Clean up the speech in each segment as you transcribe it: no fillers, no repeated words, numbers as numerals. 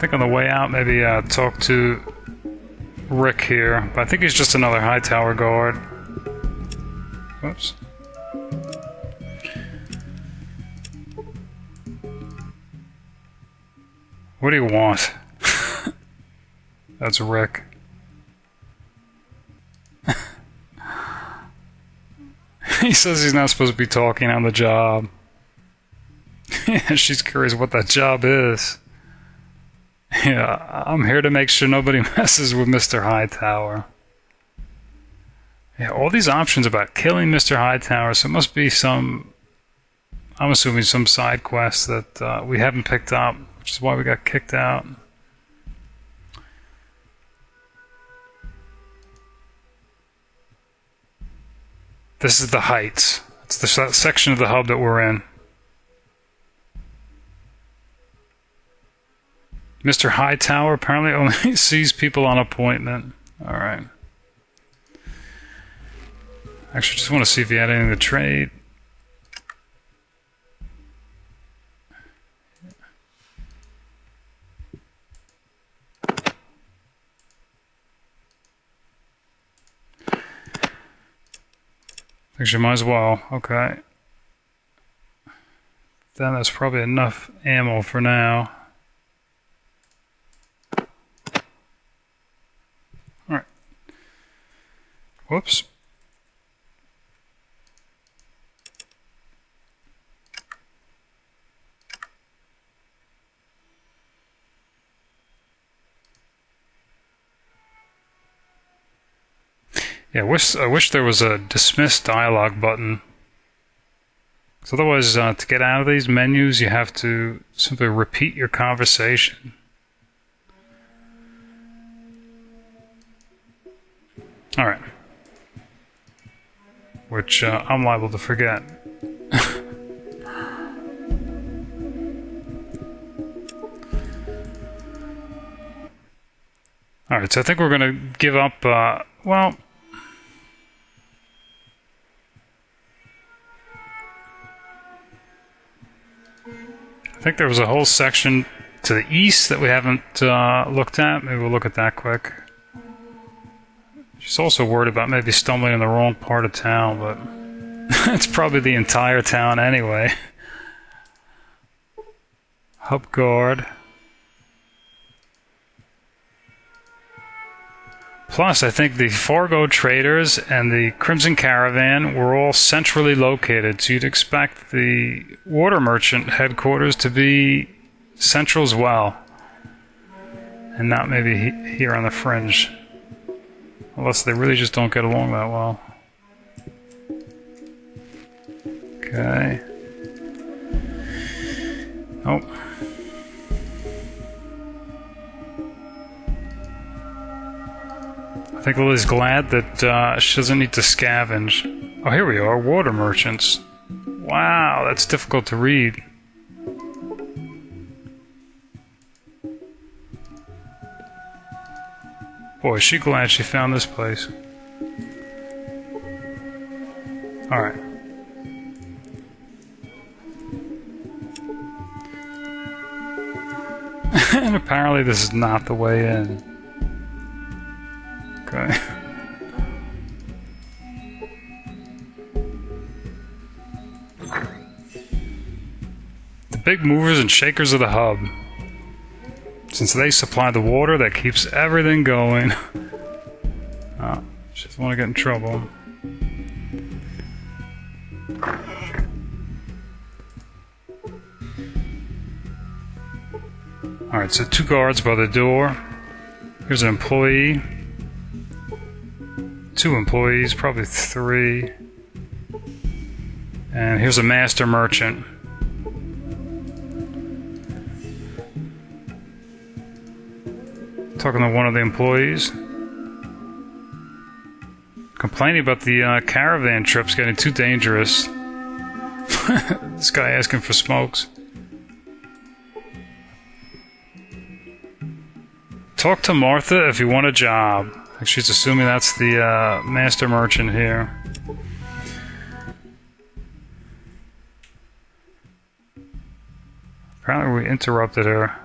think on the way out, maybe talk to Rick here. But I think he's just another high tower guard. Oops. What do you want? That's Rick. He says he's not supposed to be talking on the job. Yeah, she's curious what that job is. Yeah, I'm here to make sure nobody messes with Mr. Hightower. Yeah, all these options about killing Mr. Hightower, so it must be some, I'm assuming some side quest that we haven't picked up, which is why we got kicked out. This is the Heights. It's the section of the hub that we're in. Mr. Hightower apparently only sees people on appointment. Alright. Actually, just want to see if he had anything to trade. Actually, might as well. Okay. Then that's probably enough ammo for now. Alright. Whoops. Yeah, I wish there was a dismiss dialogue button. Because otherwise, to get out of these menus, you have to simply repeat your conversation. Alright. Which I'm liable to forget. Alright, so I think we're going to give up, well... I think there was a whole section to the east that we haven't looked at. Maybe we'll look at that quick. She's also worried about maybe stumbling in the wrong part of town, but it's probably the entire town anyway. Hub guard. Plus, I think the Fargo Traders and the Crimson Caravan were all centrally located, so you'd expect the Water Merchant headquarters to be central as well, and not maybe here on the fringe. Unless they really just don't get along that well. Okay. Oh. I think Lily's glad that she doesn't need to scavenge. Oh, here we are, Water Merchants. Wow, that's difficult to read. Boy, is she glad she found this place. Alright. And apparently this is not the way in. Okay. The big movers and shakers of the hub. Since they supply the water that keeps everything going. Oh, she doesn't want to get in trouble. Alright, so 2 guards by the door. Here's an employee. 2 employees, probably 3. And here's a master merchant. Talking to one of the employees. Complaining about the caravan trips getting too dangerous. This guy asking for smokes. Talk to Martha if you want a job. She's assuming that's the master merchant here. Apparently we interrupted her.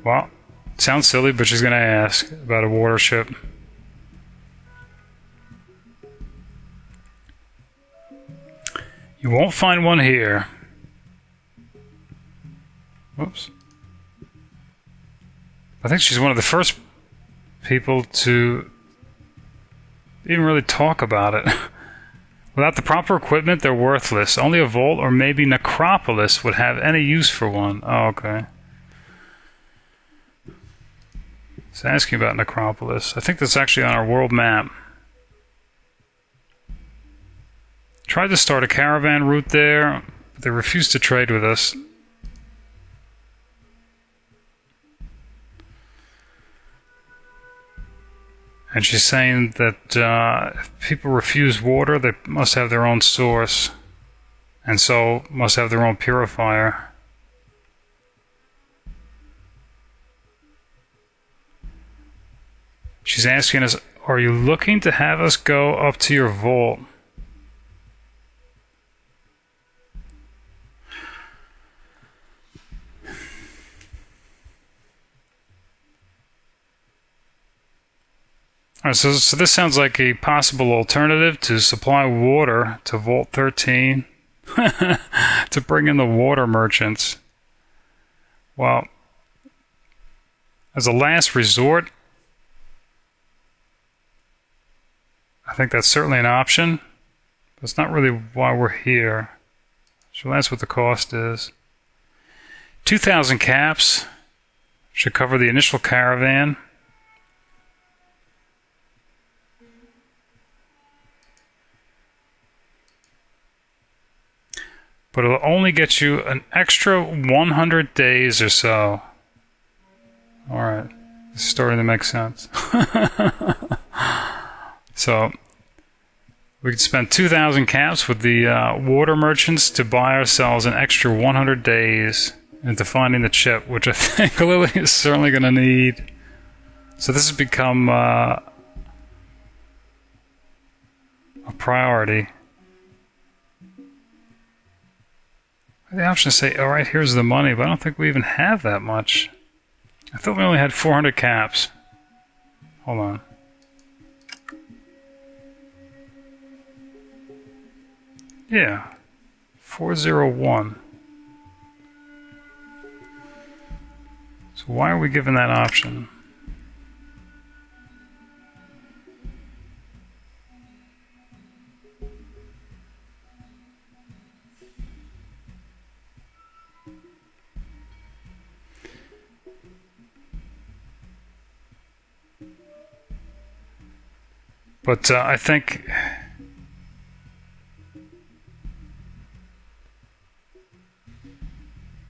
Well, sounds silly, but she's going to ask about a water ship. You won't find one here. Whoops. I think she's one of the first people to even really talk about it. Without the proper equipment, they're worthless. Only a vault or maybe necropolis would have any use for one. Oh, okay. It's asking about necropolis. I think that's actually on our world map. Tried to start a caravan route there, but they refused to trade with us. And she's saying that if people refuse water, they must have their own source, and so must have their own purifier. She's asking us, are you looking to have us go up to your vault? Alright, so this sounds like a possible alternative to supply water to Vault 13 to bring in the water merchants. Well, as a last resort, I think that's certainly an option, but it's not really why we're here. So that's what the cost is. 2,000 caps should cover the initial caravan. But it'll only get you an extra 100 days or so. Alright, this is starting to make sense. So, we could spend 2,000 caps with the water merchants to buy ourselves an extra 100 days into finding the chip, which I think Lilly is certainly going to need. So this has become a priority. The options say, alright, here's the money, but I don't think we even have that much. I thought we only had 400 caps. Hold on. Yeah. 401. So why are we given that option? But I think